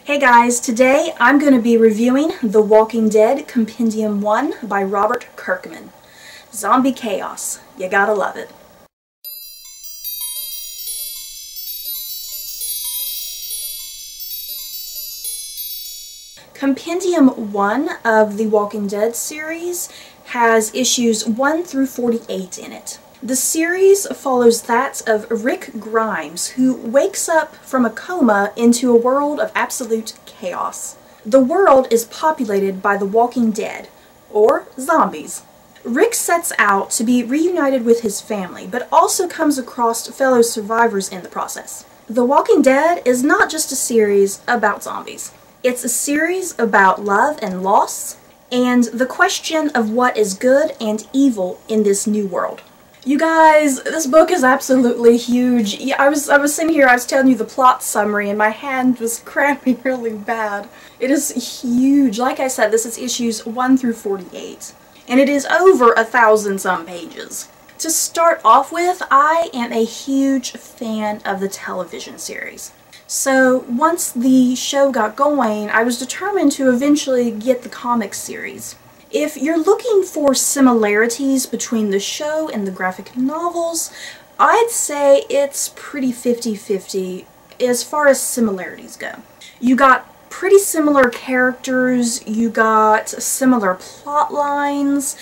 Hey guys, today I'm going to be reviewing The Walking Dead Compendium 1 by Robert Kirkman. Zombie chaos. You gotta love it. Compendium 1 of The Walking Dead series has issues 1 through 48 in it. The series follows that of Rick Grimes, who wakes up from a coma into a world of absolute chaos. The world is populated by the Walking Dead, or zombies. Rick sets out to be reunited with his family, but also comes across fellow survivors in the process. The Walking Dead is not just a series about zombies. It's a series about love and loss, and the question of what is good and evil in this new world. You guys, this book is absolutely huge. Yeah, I was sitting here, I was telling you the plot summary, and my hand was cramping really bad. It is huge. Like I said, this is issues 1 through 48. And it is over 1,000-some pages. To start off with, I am a huge fan of the television series. So once the show got going, I was determined to eventually get the comic series. If you're looking for similarities between the show and the graphic novels, I'd say it's pretty 50-50 as far as similarities go. You got pretty similar characters, you got similar plot lines,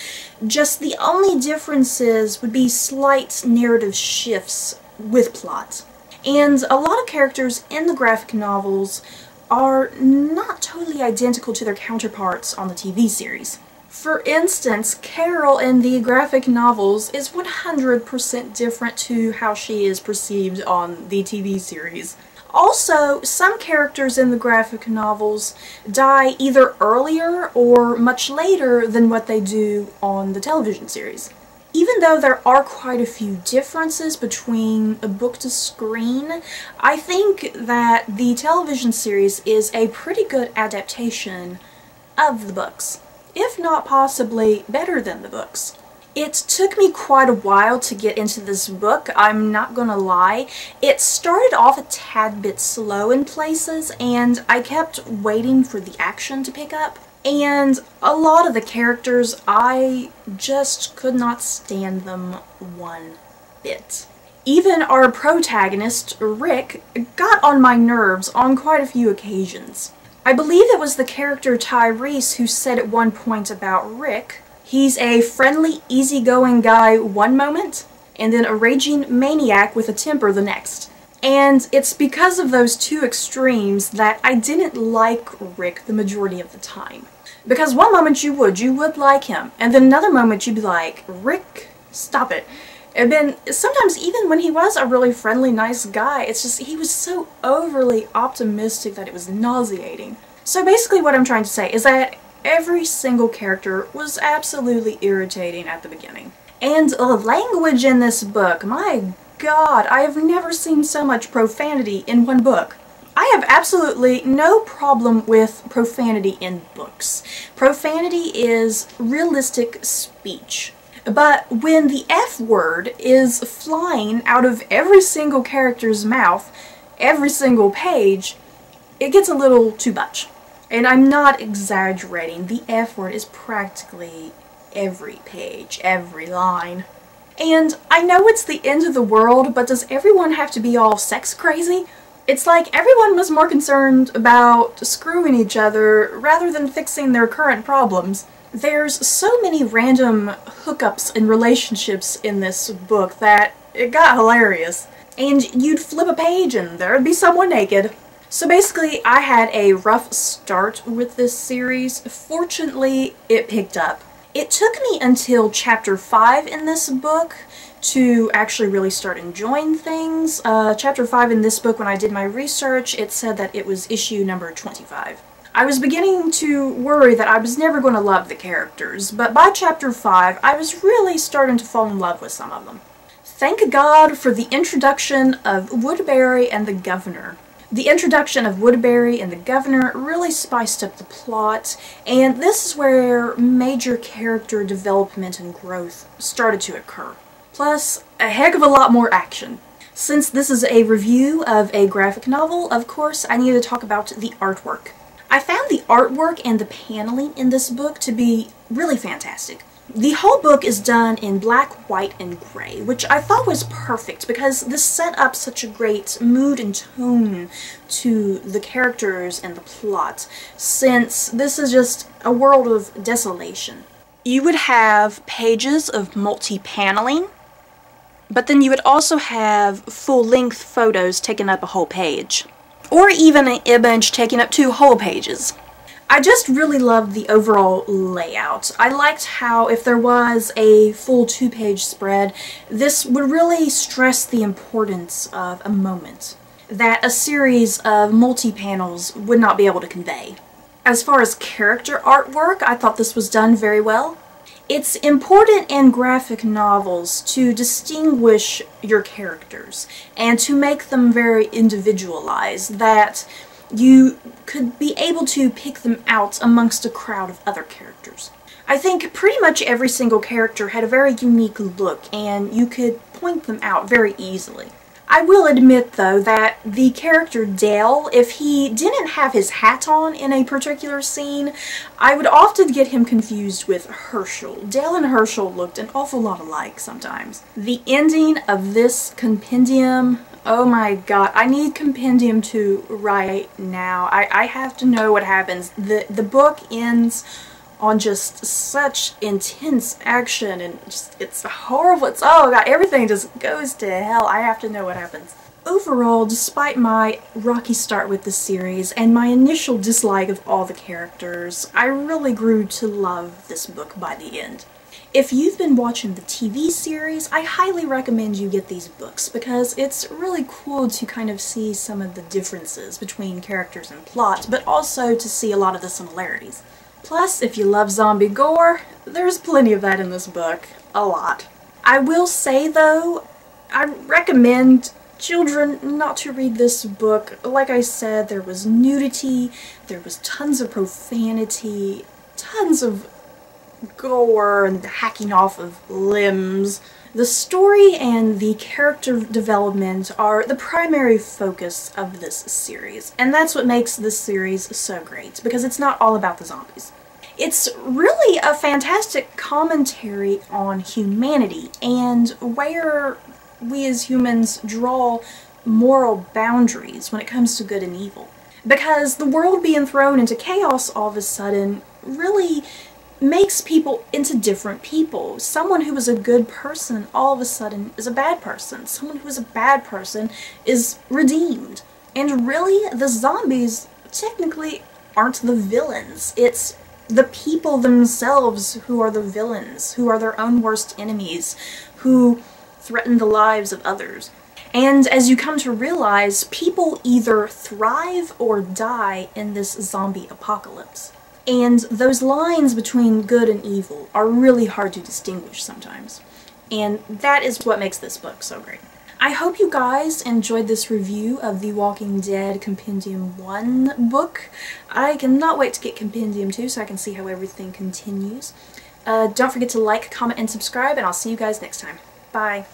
just the only differences would be slight narrative shifts with plot. And a lot of characters in the graphic novels are not totally identical to their counterparts on the TV series. For instance, Carol in the graphic novels is 100% different to how she is perceived on the TV series. Also, some characters in the graphic novels die either earlier or much later than what they do on the television series. Even though there are quite a few differences between a book to screen, I think that the television series is a pretty good adaptation of the books, if not possibly better than the books. It took me quite a while to get into this book, I'm not gonna lie. It started off a tad bit slow in places, and I kept waiting for the action to pick up. And a lot of the characters, I just could not stand them one bit. Even our protagonist, Rick, got on my nerves on quite a few occasions. I believe it was the character Tyrese who said at one point about Rick, he's a friendly, easygoing guy one moment, and then a raging maniac with a temper the next. And it's because of those two extremes that I didn't like Rick the majority of the time. Because one moment you would like him, and then another moment you'd be like, Rick, stop it. And then sometimes even when he was a really friendly, nice guy, it's just he was so overly optimistic that it was nauseating. So basically what I'm trying to say is that every single character was absolutely irritating at the beginning. And the language in this book, my God, I have never seen so much profanity in one book. I have absolutely no problem with profanity in books. Profanity is realistic speech. But when the F word is flying out of every single character's mouth, every single page, it gets a little too much. And I'm not exaggerating, the F word is practically every page, every line. And I know it's the end of the world, but does everyone have to be all sex crazy? It's like everyone was more concerned about screwing each other rather than fixing their current problems. There's so many random hookups and relationships in this book that it got hilarious. And you'd flip a page and there'd be someone naked. So basically, I had a rough start with this series. Fortunately, it picked up. It took me until chapter 5 in this book to actually really start enjoying things. Chapter 5 in this book, when I did my research, it said that it was issue number 25. I was beginning to worry that I was never going to love the characters, but by chapter 5, I was really starting to fall in love with some of them. Thank God for the introduction of Woodbury and the Governor. The introduction of Woodbury and the Governor really spiced up the plot, and this is where major character development and growth started to occur. Plus, a heck of a lot more action. Since this is a review of a graphic novel, of course, I need to talk about the artwork. I found the artwork and the paneling in this book to be really fantastic. The whole book is done in black, white, and gray, which I thought was perfect because this set up such a great mood and tone to the characters and the plot, since this is just a world of desolation. You would have pages of multi-paneling, but then you would also have full-length photos taking up a whole page, or even an image taking up 2 whole pages. I just really loved the overall layout. I liked how if there was a full 2-page spread, this would really stress the importance of a moment that a series of multi-panels would not be able to convey. As far as character artwork, I thought this was done very well. It's important in graphic novels to distinguish your characters and to make them very individualized, that you could be able to pick them out amongst a crowd of other characters. I think pretty much every single character had a very unique look and you could point them out very easily. I will admit, though, that the character Dale, if he didn't have his hat on in a particular scene, I would often get him confused with Herschel. Dale and Herschel looked an awful lot alike sometimes. The ending of this compendium, oh my god, I need Compendium 2 right now. I have to know what happens. The book ends on just such intense action and just, it's horrible. It's, oh god, everything just goes to hell. I have to know what happens. Overall, despite my rocky start with the series and my initial dislike of all the characters, I really grew to love this book by the end. If you've been watching the TV series, I highly recommend you get these books because it's really cool to kind of see some of the differences between characters and plot, but also to see a lot of the similarities. Plus, if you love zombie gore, there's plenty of that in this book. A lot. I will say, though, I recommend children not to read this book. Like I said, there was nudity, there was tons of profanity, tons of gore and hacking off of limbs. The story and the character development are the primary focus of this series, and that's what makes this series so great, because it's not all about the zombies. It's really a fantastic commentary on humanity and where we as humans draw moral boundaries when it comes to good and evil. Because the world being thrown into chaos all of a sudden really makes people into different people. Someone who is a good person all of a sudden is a bad person. Someone who is a bad person is redeemed. And really, the zombies technically aren't the villains. It's the people themselves who are the villains, who are their own worst enemies, who threaten the lives of others. And as you come to realize, people either thrive or die in this zombie apocalypse. And those lines between good and evil are really hard to distinguish sometimes. And that is what makes this book so great. I hope you guys enjoyed this review of The Walking Dead Compendium 1 book. I cannot wait to get Compendium 2 so I can see how everything continues. Don't forget to like, comment, and subscribe, and I'll see you guys next time. Bye.